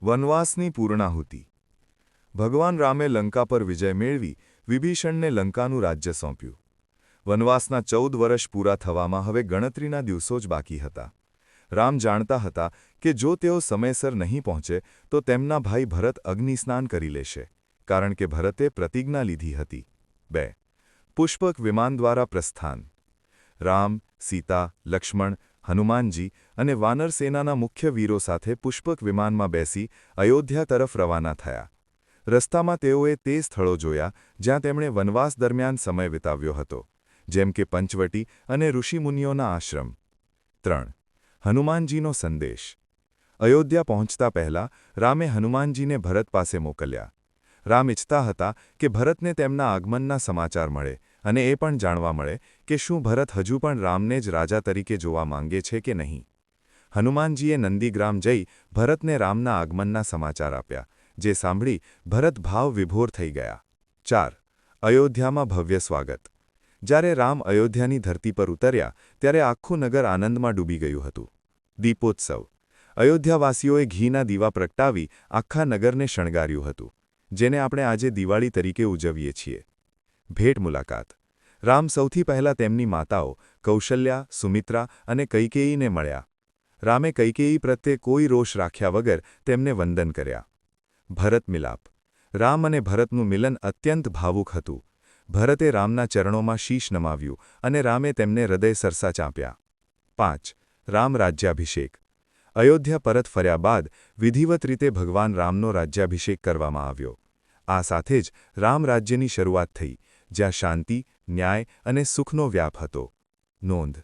વનવાસની પૂર્ણાહુતિ ભગવાન રામે લંકા પર વિજય મેળવી વિભીષણને લંકાનું રાજ્ય સોંપ્યું. વનવાસના 14 વર્ષ પૂરા થવામાં હવે ગણતરીના દિવસો જ બાકી હતા. રામ જાણતા હતા કે જો તેઓ સમયસર નહીં પહોંચે તો તેમના ભાઈ ભરત અગ્નિસ્નાન કરી લેશે, કારણ કે ભરતે પ્રતિજ્ઞા લીધી હતી. 2. પુષ્પક વિમાન દ્વારા પ્રસ્થાન. રામ, સીતા, લક્ષ્મણ, હનુમાનજી અને વાનર સેનાના મુખ્ય વીરો સાથે પુષ્પક વિમાનમાં બેસી અયોધ્યા તરફ રવાના થયા. રસ્તામાં તેઓએ તે સ્થળો જોયા જ્યાં તેમણે વનવાસ દરમિયાન સમય વિતાવ્યો હતો, જેમ કે પંચવટી અને ઋષિમુનિઓના આશ્રમ. 3. હનુમાનજીનો સંદેશ. અયોધ્યા પહોંચતા પહેલા રામે હનુમાનજીને ભરત પાસે મોકલ્યા. રામ ઇચ્છતા હતા કે ભરતને તેમના આગમનના સમાચાર મળે અને એ પણ જાણવા મળે કે શું ભરત હજુ પણ રામને જ રાજા તરીકે જોવા માંગે છે કે નહીં. હનુમાનજીએ નંદીગ્રામ જઈ ભરતને રામના આગમનના સમાચાર આપ્યા, જે સાંભળી ભરત ભાવ વિભોર થઈ ગયા. 4. અયોધ્યામાં ભવ્ય સ્વાગત. જ્યારે રામ અયોધ્યાની ધરતી પર ઉતર્યા ત્યારે આખું નગર આનંદમાં ડૂબી ગયું હતું. દીપોત્સવ. અયોધ્યાવાસીઓએ ઘીના દીવા પ્રગટાવી આખા નગરને શણગાર્યું હતું, જેને આપણે આજે દિવાળી તરીકે ઉજવીએ છીએ. ભેટ મુલાકાત. રામ સૌથી પહેલાં તેમની માતાઓ કૌશલ્યા, સુમિત્રા અને કૈકેયીને મળ્યા. રામે કૈકેયી પ્રત્યે કોઈ રોષ રાખ્યા વગર તેમને વંદન કર્યા. ભરત મિલાપ. રામ અને ભરતનું મિલન અત્યંત ભાવુક હતું. ભરતે રામના ચરણોમાં શીશ નમાવ્યું અને રામે તેમને હૃદય સરસા ચાંપ્યા. 5. રામ રાજ્યાભિષેક. અયોધ્યા પરત ફર્યા બાદ વિધિવત રીતે ભગવાન રામનો રાજ્યાભિષેક કરવામાં આવ્યો. આ સાથે જ રામ રાજ્યની શરૂઆત થઈ, જ્યાં શાંતિ, ન્યાય અને સુખનો વ્યાપ હતો. નોંધ: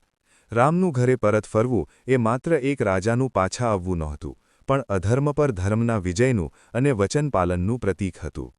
રામનું ઘરે પરત ફરવું એ માત્ર એક રાજાનું પાછા આવવું નહોતું, પણ અધર્મ પર ધર્મના વિજયનું અને વચન પાલનનું પ્રતીક હતું.